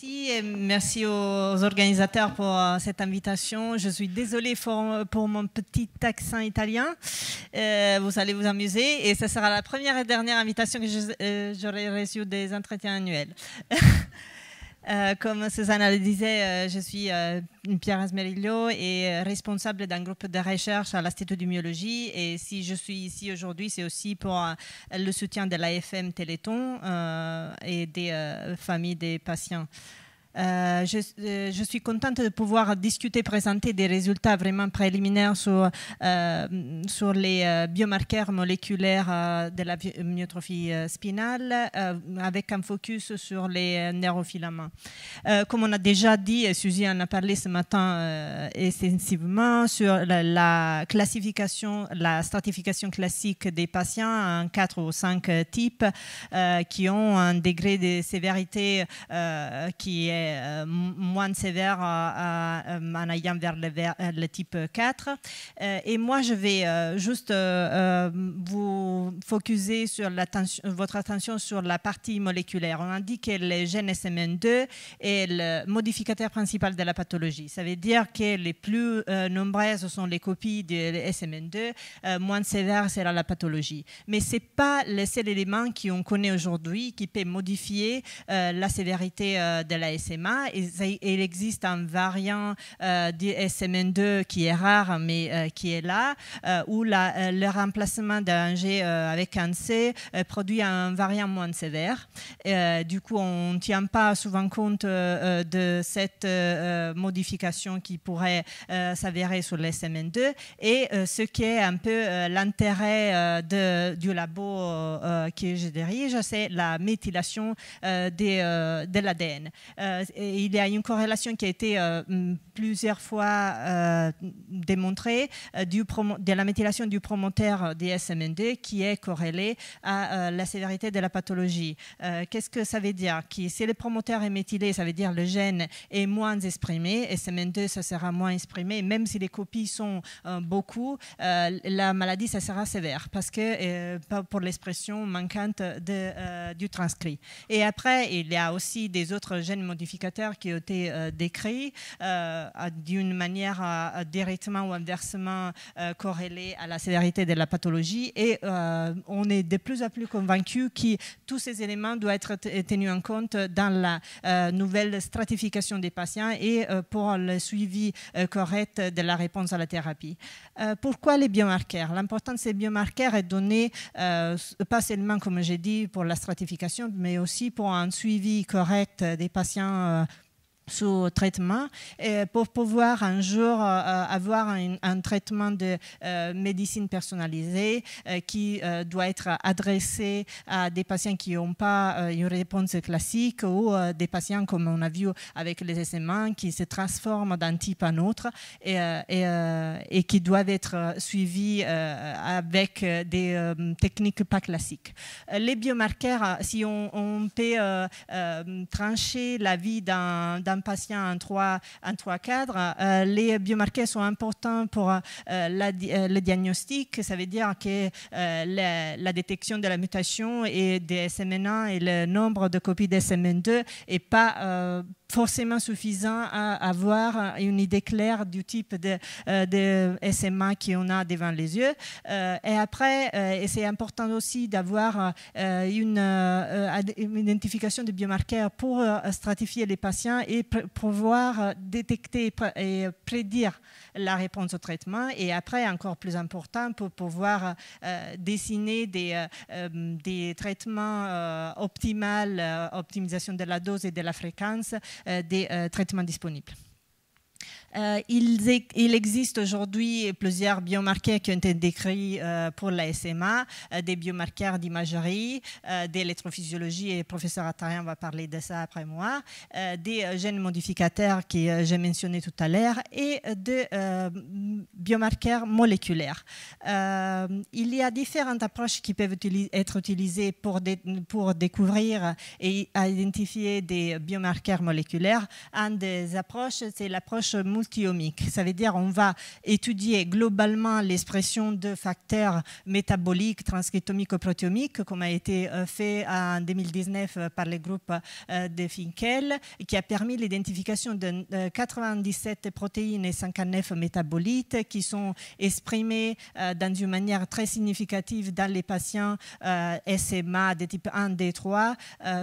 Merci et merci aux organisateurs pour cette invitation. Je suis désolée pour mon petit accent italien. Vous allez vous amuser et ce sera la première et dernière invitation que j'aurai reçue des entretiens annuels. Comme Susanna le disait, je suis Pierre Asmerillo et responsable d'un groupe de recherche à l'Institut de Myologie. Et si je suis ici aujourd'hui, c'est aussi pour le soutien de l'AFM Téléthon et des familles des patients. Je suis contente de pouvoir discuter, présenter des résultats vraiment préliminaires sur les biomarqueurs moléculaires de la myotrophie spinale avec un focus sur les neurofilaments. Comme on a déjà dit, et Suzy en a parlé ce matin extensivement sur la classification, la stratification classique des patients en 4 ou 5 types qui ont un degré de sévérité qui est moins sévère en allant vers le type 4. Et moi, je vais juste vous focuser sur votre attention sur la partie moléculaire. On a dit que le gène SMN2 est le modificateur principal de la pathologie. Ça veut dire que les plus nombreuses sont les copies de SMN2, moins sévère sera la pathologie. Mais ce n'est pas le seul élément qu'on connaît aujourd'hui qui peut modifier la sévérité de la SMA. Il existe un variant du SMN2 qui est rare, mais qui est là, où le remplacement d'un G avec un C produit un variant moins sévère. Du coup, on ne tient pas souvent compte de cette modification qui pourrait s'avérer sur le SMN2. Et ce qui est un peu l'intérêt du labo que je dirige, c'est la méthylation de l'ADN. Il y a une corrélation qui a été plusieurs fois démontrée de la méthylation du promoteur des SMN2 qui est corrélée à la sévérité de la pathologie. Qu'est-ce que ça veut dire? Si le promoteur est méthylé, ça veut dire le gène est moins exprimé, SMN2 ça sera moins exprimé, même si les copies sont beaucoup, la maladie ça sera sévère parce que pour l'expression manquante du transcrit. Et après, il y a aussi des autres gènes modificateurs qui ont été décrits d'une manière directement ou inversement corrélée à la sévérité de la pathologie et on est de plus en plus convaincus que tous ces éléments doivent être tenus en compte dans la nouvelle stratification des patients et pour le suivi correct de la réponse à la thérapie. Pourquoi les biomarqueurs? L'importance de ces biomarqueurs est donnée pas seulement, comme j'ai dit, pour la stratification, mais aussi pour un suivi correct des patients sous traitement pour pouvoir un jour avoir un traitement de médecine personnalisée qui doit être adressé à des patients qui n'ont pas une réponse classique ou des patients comme on a vu avec les SMA qui se transforment d'un type à un autre et qui doivent être suivis avec des techniques pas classiques. Les biomarqueurs, si on peut trancher la vie d'un patient en trois cadres. Les biomarqueurs sont importants pour le diagnostic. Ça veut dire que la détection de la mutation et des SMN1 et le nombre de copies de SMN2 n'est pas forcément suffisant à avoir une idée claire du type de SMA qu'on a devant les yeux. Et après, c'est important aussi d'avoir une identification de biomarqueurs pour stratifier les patients et pouvoir détecter et prédire la réponse au traitement. Et après, encore plus important, pour pouvoir dessiner des traitements optimaux, optimisation de la dose et de la fréquence des traitements disponibles. Il existe aujourd'hui plusieurs biomarqueurs qui ont été décrits pour la SMA, des biomarqueurs d'imagerie, d'électrophysiologie, et le professeur Attarian va parler de ça après moi, des gènes modificateurs que j'ai mentionnés tout à l'heure et de biomarqueurs moléculaires. Il y a différentes approches qui peuvent être utilisées pour découvrir et identifier des biomarqueurs moléculaires. Une des approches, c'est l'approche multiomique. Ça veut dire on va étudier globalement l'expression de facteurs métaboliques, transcriptomiques ou protéomiques, comme a été fait en 2019 par le groupe de Finkel, qui a permis l'identification de 97 protéines et 59 métabolites qui sont exprimées dans une manière très significative dans les patients SMA de type 1, D3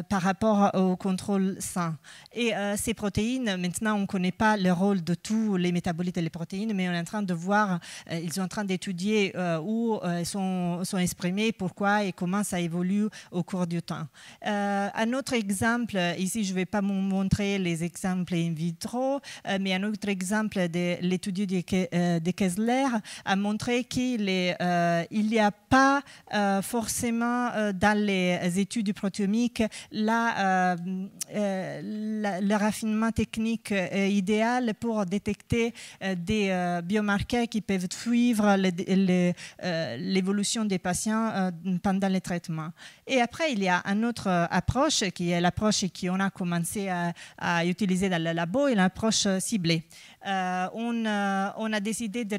par rapport au contrôle sain. Et ces protéines, maintenant, on ne connaît pas le rôle de tous les métabolites et les protéines, mais on est en train de voir, ils sont en train d'étudier où elles sont exprimées, pourquoi et comment ça évolue au cours du temps. Un autre exemple, ici je ne vais pas vous montrer les exemples in vitro, mais un autre exemple de l'étude de Kessler a montré qu'il n'y a pas forcément dans les études protéomiques le raffinement technique idéal pour détecter des biomarqueurs qui peuvent suivre l'évolution des patients pendant les traitements. Et après, il y a une autre approche qui est l'approche qu'on a commencé à utiliser dans le labo, et l'approche ciblée. On a décidé de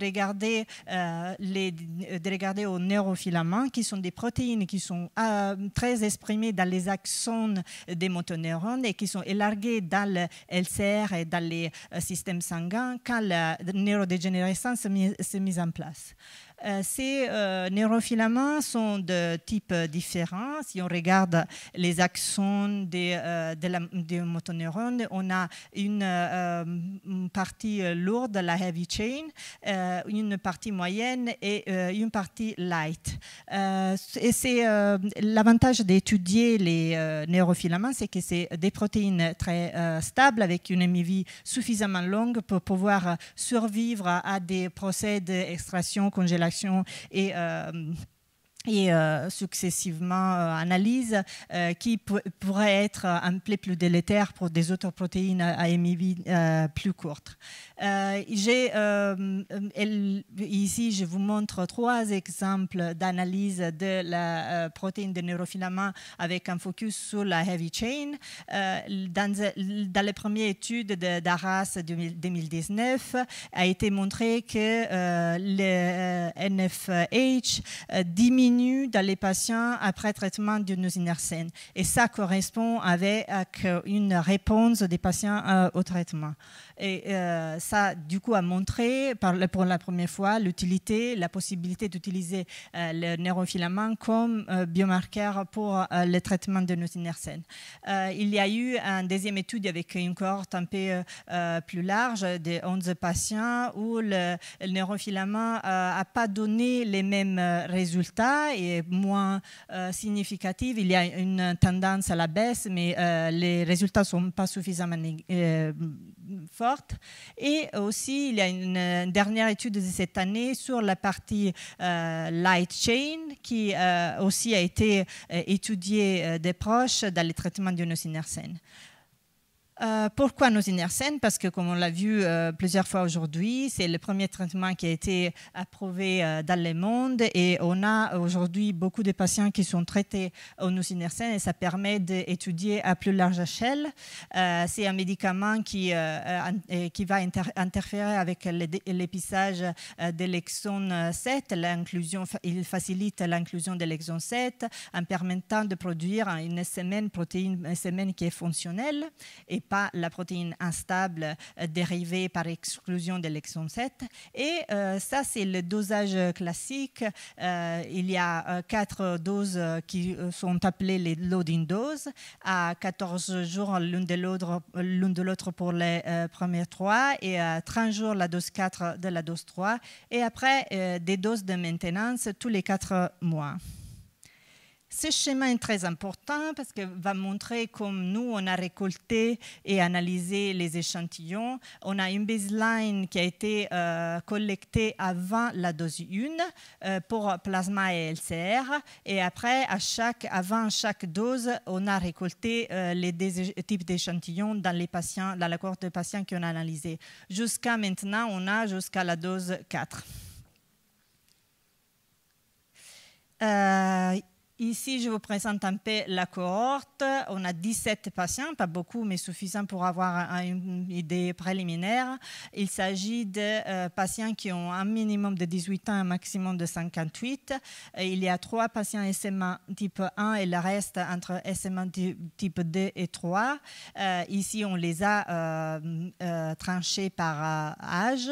regarder aux neurofilaments, qui sont des protéines qui sont très exprimées dans les axones des motoneurones et qui sont élarguées dans le LCR et dans les systèmes sanguins quand la neurodégénérescence s'est mise en place. Ces neurofilaments sont de types différents. Si on regarde les axones des motoneurones, on a une partie lourde, la heavy chain, une partie moyenne et une partie light. Et c'est l'avantage d'étudier les neurofilaments, c'est que c'est des protéines très stables avec une MIV suffisamment longue pour pouvoir survivre à des procès d'extraction, congélation et successivement analyse qui pourrait être un peu plus délétère pour des autres protéines à MIV plus courtes. Ici, je vous montre 3 exemples d'analyse de la protéine de neurofilament avec un focus sur la heavy chain. Dans les premières études d'Arras 2019, a été montré que le NFH diminue dans les patients après traitement d'urinosinèrsène. Et ça correspond avec une réponse des patients au traitement. Et ça, du coup, a montré pour la première fois l'utilité, la possibilité d'utiliser le neurofilament comme biomarqueur pour le traitement de l'urinosinèrsène. Il y a eu une deuxième étude avec une cohorte un peu plus large de 11 patients où le neurofilament n'a pas donné les mêmes résultats et moins significative. Il y a une tendance à la baisse, mais les résultats ne sont pas suffisamment fortes. Et aussi, il y a une dernière étude de cette année sur la partie light chain qui aussi a été étudiée de proche dans les traitements d'urinosinèrsène. Pourquoi l'urinosinèrsène? Parce que, comme on l'a vu plusieurs fois aujourd'hui, c'est le premier traitement qui a été approuvé dans le monde et on a aujourd'hui beaucoup de patients qui sont traités au urinosinèrsène et ça permet d'étudier à plus large échelle. C'est un médicament qui va interférer avec l'épissage de l'exone 7. Il facilite l'inclusion de l'exone 7 en permettant de produire une protéine SMN qui est fonctionnelle et pas la protéine instable dérivée par exclusion de l'exone 7. Et ça, c'est le dosage classique. Il y a 4 doses qui sont appelées les loading doses, à 14 jours l'une de l'autre pour les premières 3 et à 30 jours la dose 4 de la dose 3. Et après, des doses de maintenance tous les 4 mois. Ce schéma est très important parce qu'il va montrer comme nous, on a récolté et analysé les échantillons. On a une baseline qui a été collectée avant la dose 1 pour plasma et LCR. Et après, avant chaque dose, on a récolté les types d'échantillons dans la cohorte de patients qu'on a analysés. Jusqu'à maintenant, on a jusqu'à la dose 4. Ici, je vous présente un peu la cohorte. On a 17 patients, pas beaucoup, mais suffisant pour avoir une idée préliminaire. Il s'agit de patients qui ont un minimum de 18 ans, un maximum de 58. Il y a 3 patients SMA type 1 et le reste entre SMA type 2 et 3. Ici, on les a tranchés par âge.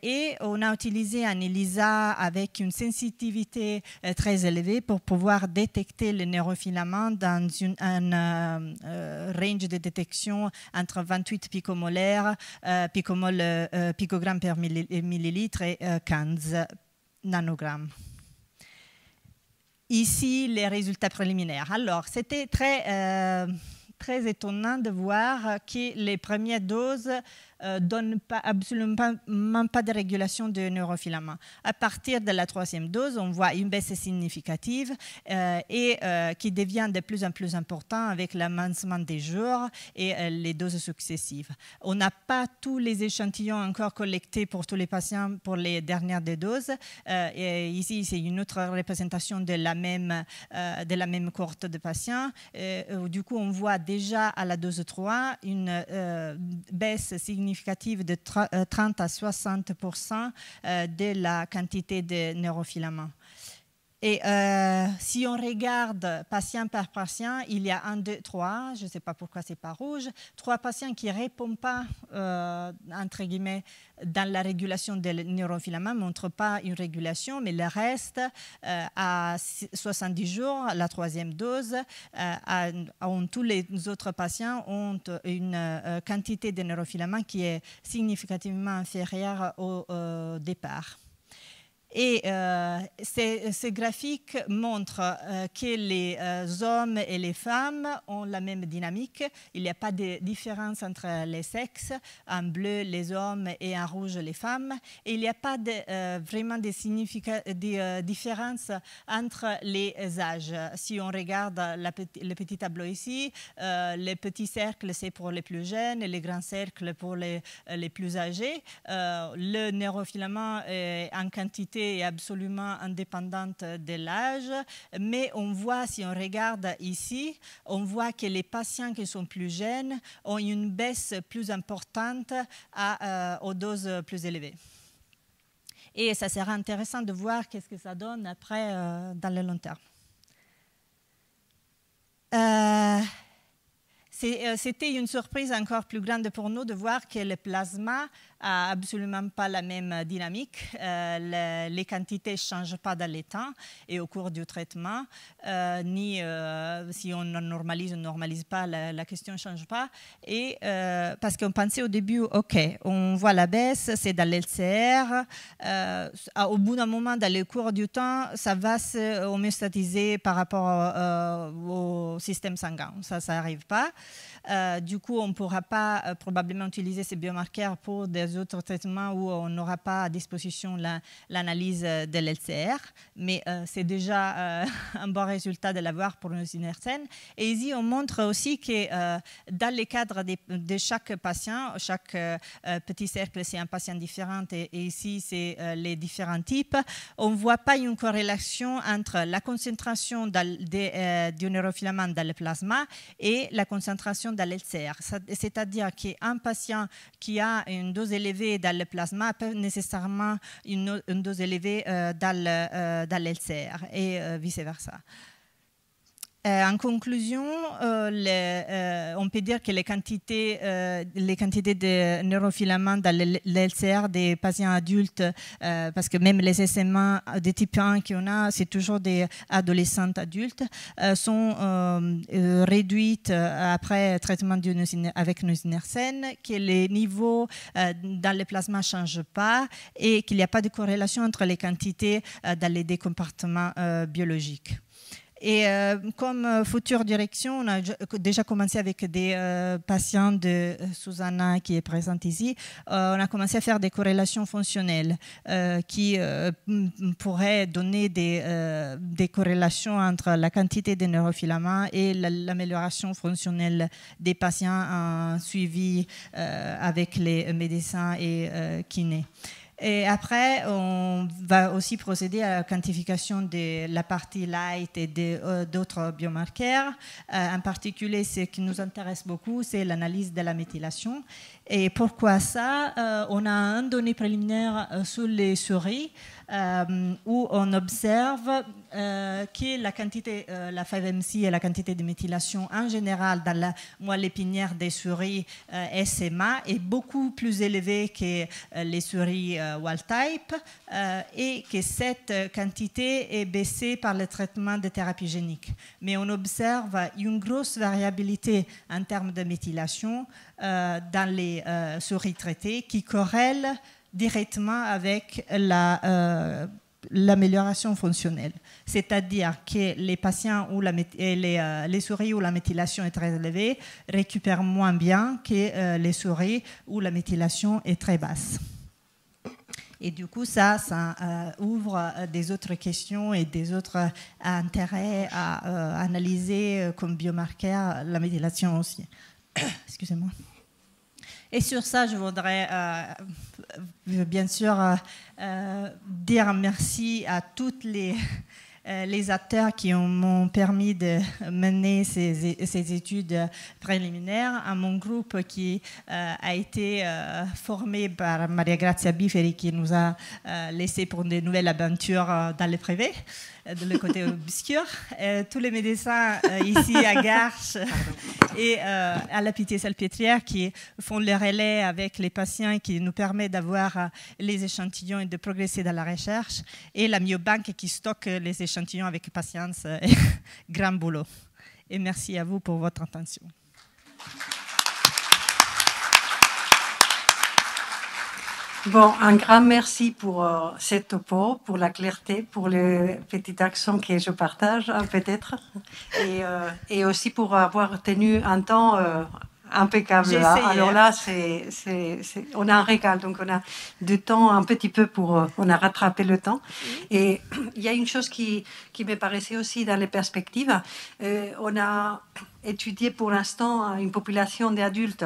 Et on a utilisé un ELISA avec une sensibilité très élevée pour pouvoir détecter le neurofilament dans un range de détection entre 28 picomolaires, picogrammes par millilitre et 15 nanogrammes. Ici, les résultats préliminaires. Alors, c'était très étonnant de voir que les premières doses donnent absolument pas de régulation de neurofilament. À partir de la 3e dose, on voit une baisse significative et qui devient de plus en plus important avec l'avancement des jours et les doses successives. On n'a pas tous les échantillons encore collectés pour tous les patients pour les dernières des doses. Et ici, c'est une autre représentation de la même cohorte de patients. Du coup, on voit déjà à la dose 3 une baisse significative de 30 à 60% de la quantité de neurofilaments. Et si on regarde patient par patient, il y a 1, 2, 3, je ne sais pas pourquoi c'est pas rouge, 3 patients qui ne répondent pas, entre guillemets, dans la régulation des neurofilaments, ne montrent pas une régulation, mais le reste, à 70 jours, la 3e dose, tous les autres patients ont une quantité de neurofilaments qui est significativement inférieure au départ. Et ces graphiques montrent que les hommes et les femmes ont la même dynamique. Il n'y a pas de différence entre les sexes, en bleu les hommes et en rouge les femmes. Et il n'y a pas vraiment de différence entre les âges. Si on regarde le petit tableau ici, les petits cercles, c'est pour les plus jeunes et les grands cercles pour les plus âgés. Le neurofilament est en quantité est absolument indépendante de l'âge, mais on voit, si on regarde ici, on voit que les patients qui sont plus jeunes ont une baisse plus importante aux doses plus élevées. Et ça sera intéressant de voir qu'est-ce que ça donne après dans le long terme. C'était une surprise encore plus grande pour nous de voir que le plasma n'a absolument pas la même dynamique. Les quantités ne changent pas dans le temps et au cours du traitement, ni si on normalise ou ne normalise pas, la question ne change pas. Et parce qu'on pensait au début, OK, on voit la baisse, c'est dans l'LCR. Au bout d'un moment, dans le cours du temps, ça va se homéostatiser par rapport au système sanguin. Ça n'arrive pas. Du coup, on ne pourra pas probablement utiliser ces biomarqueurs pour des autres traitements où on n'aura pas à disposition l'analyse de l'LCR, mais c'est déjà un bon résultat de l'avoir pour une sinersène. Et ici, on montre aussi que dans le cadre de chaque patient, chaque petit cercle, c'est un patient différent, et ici, c'est les différents types, on ne voit pas une corrélation entre la concentration du neurofilament dans le plasma et la concentration dans l'LCR. C'est-à-dire qu'un patient qui a une dose élevée dans le plasma peut nécessairement une dose élevée dans l'LCR et vice-versa. En conclusion, on peut dire que les quantités de neurofilaments dans l'LCR des patients adultes, parce que même les SMA de type 1 qu'on a, c'est toujours des adolescents adultes, sont réduites après traitement avec nusinersen, que les niveaux dans le plasma ne changent pas et qu'il n'y a pas de corrélation entre les quantités dans les deux compartiments biologiques. Et comme future direction, on a déjà commencé avec des patients de Susanna qui est présente ici. On a commencé à faire des corrélations fonctionnelles qui pourraient donner des corrélations entre la quantité de neurofilaments et l'amélioration fonctionnelle des patients en suivi avec les médecins et kinés. Et après, on va aussi procéder à la quantification de la partie light et d'autres biomarqueurs. En particulier, ce qui nous intéresse beaucoup, c'est l'analyse de la méthylation. Et pourquoi ça? On a un donné préliminaire sur les souris où on observe que la quantité, la 5MC et la quantité de méthylation en général dans la moelle épinière des souris SMA est beaucoup plus élevée que les souris wild type et que cette quantité est baissée par le traitement de thérapie génique. Mais on observe une grosse variabilité en termes de méthylation dans les souris traitées qui corrèlent directement avec l'amélioration fonctionnelle. C'est-à-dire que les patients où les souris où la méthylation est très élevée récupèrent moins bien que les souris où la méthylation est très basse. Et du coup, ça ouvre des autres questions et des autres intérêts à analyser comme biomarqueur la méthylation aussi. Excusez-moi. Et sur ça, je voudrais bien sûr dire merci à toutes les acteurs qui m'ont permis de mener ces études préliminaires, à mon groupe qui a été formé par Maria Grazia Biferi qui nous a laissé pour de nouvelles aventures dans le privé, de le côté obscur, tous les médecins ici à Garches et à la Pitié-Salpêtrière qui font le relais avec les patients et qui nous permet d'avoir les échantillons et de progresser dans la recherche, et la Miobank qui stocke les échantillons avec patience. Grand boulot. Et merci à vous pour votre attention. Bon, un grand merci pour cette topo, pour la clarté, pour le petit accent que je partage peut-être, et aussi pour avoir tenu un temps impeccable. Alors là, on a un régal, donc on a du temps un petit peu on a rattrapé le temps. Et il y a une chose qui me paraissait aussi dans les perspectives. On a étudié pour l'instant une population d'adultes.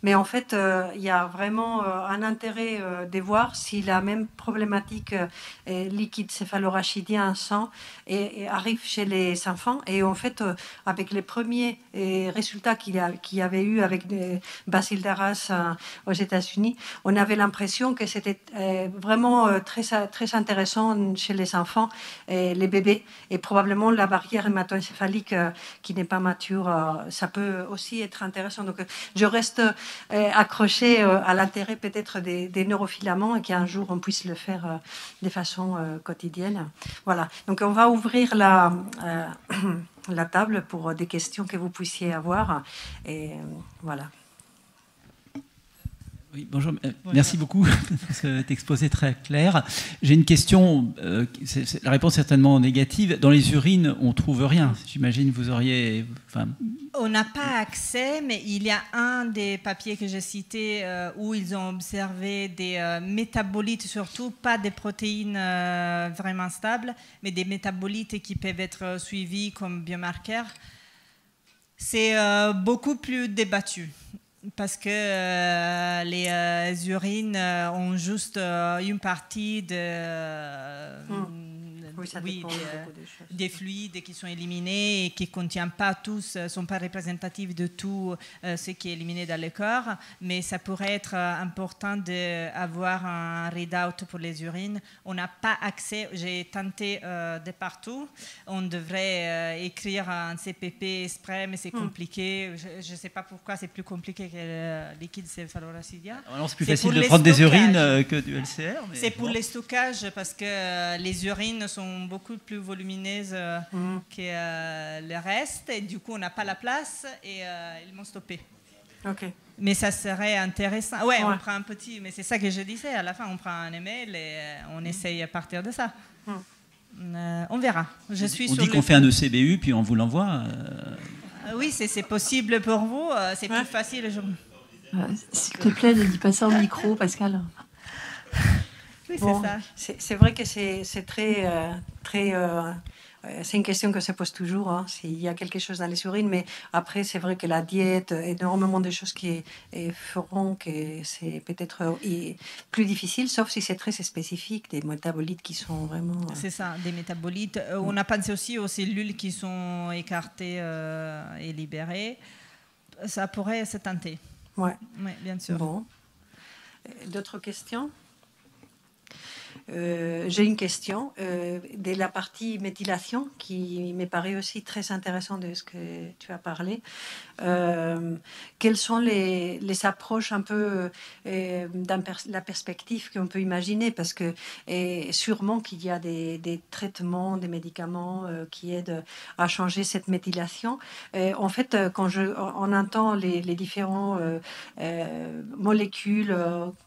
Mais en fait, il y a vraiment un intérêt de voir si la même problématique liquide céphalorachidien sang arrive chez les enfants. Et en fait, avec les premiers résultats qu'il y avait eu avec Basile Darras aux États-Unis, on avait l'impression que c'était vraiment très intéressant chez les enfants, les bébés, et probablement la barrière hémato-encéphalique qui n'est pas mature, ça peut aussi être intéressant. Donc, je reste accroché à l'intérêt peut-être des neurofilaments et qu'un jour on puisse le faire de façon quotidienne. Voilà, donc on va ouvrir la table pour des questions que vous puissiez avoir. Et voilà. Oui, bonjour. Merci beaucoup pour cet exposé très clair. J'ai une question, la réponse est certainement négative. Dans les urines, on ne trouve rien. J'imagine que vous auriez... On n'a pas accès, mais il y a un des papiers que j'ai cité où ils ont observé des métabolites, surtout pas des protéines vraiment stables, mais des métabolites qui peuvent être suivis comme biomarqueurs. C'est beaucoup plus débattu. Parce que les urines ont juste une partie des fluides qui sont éliminés et qui ne contiennent pas tous, ne sont pas représentatifs de tout ce qui est éliminé dans le corps, mais ça pourrait être important d'avoir un readout pour les urines. On n'a pas accès, j'ai tenté de partout, on devrait écrire un CPP exprès, mais c'est compliqué, je ne sais pas pourquoi c'est plus compliqué que le liquide céphalorachidien. C'est plus facile de prendre des urines que du LCR. C'est pour les stockages parce que les urines sont beaucoup plus volumineuses que le reste et du coup on n'a pas la place et ils m'ont stoppé. Okay. Mais ça serait intéressant. Ouais, on prend un petit, mais c'est ça que je disais, à la fin on prend un email et on essaye à partir de ça. On verra. On dit qu'on fait un ECBU puis on vous l'envoie. Oui, c'est possible pour vous, c'est plus facile. S'il te plaît, ne dis pas ça au micro, Pascal. Oui, bon, c'est ça. C'est vrai que c'est très c'est une question que se pose toujours, hein, s'il y a quelque chose dans les urines, mais après, c'est vrai que la diète, énormément de choses qui feront que c'est peut-être plus difficile, sauf si c'est très spécifique, des métabolites qui sont vraiment... C'est ça, des métabolites. On a pensé aussi aux cellules qui sont écartées et libérées. Ça pourrait se tenter. Oui, bien sûr. Bon. D'autres questions? J'ai une question de la partie méthylation qui me paraît aussi très intéressant de ce que tu as parlé. Quelles sont les approches un peu dans la perspective qu'on peut imaginer? Parce que sûrement qu'il y a des traitements, des médicaments qui aident à changer cette méthylation. En fait, quand on entend les différents molécules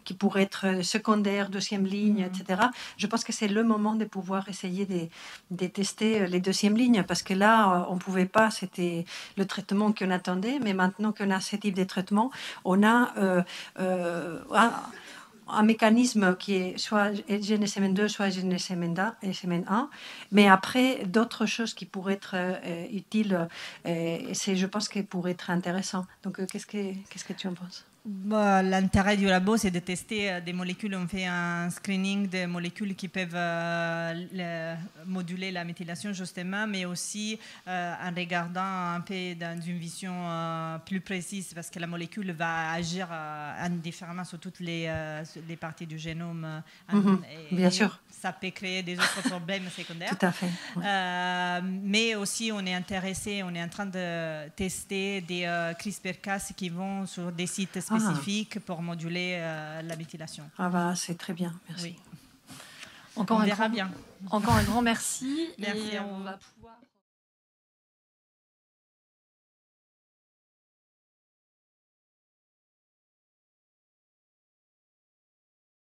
qui pourraient être secondaires, deuxième ligne, etc., je pense que c'est le moment de pouvoir essayer de tester les deuxièmes lignes, parce que là, on ne pouvait pas, c'était le traitement qu'on attendait, mais maintenant qu'on a ce type de traitement, on a un mécanisme qui est soit GNSMN2, soit GNSMN1, mais après, d'autres choses qui pourraient être utiles, je pense qu'elles pourraient être intéressantes. Donc, qu'est-ce que tu en penses? L'intérêt du labo, c'est de tester des molécules. On fait un screening des molécules qui peuvent moduler la méthylation, justement, mais aussi en regardant un peu dans une vision plus précise, parce que la molécule va agir indifféremment sur toutes les parties du génome. Bien sûr. Ça peut créer des autres problèmes secondaires. Tout à fait. Mais aussi, on est intéressé, on est en train de tester des CRISPR-Cas qui vont sur des sites spécifiques pour moduler la méthylation. C'est très bien, merci. Oui. On verra bien. Encore un grand merci. Merci et à on vous. va pouvoir...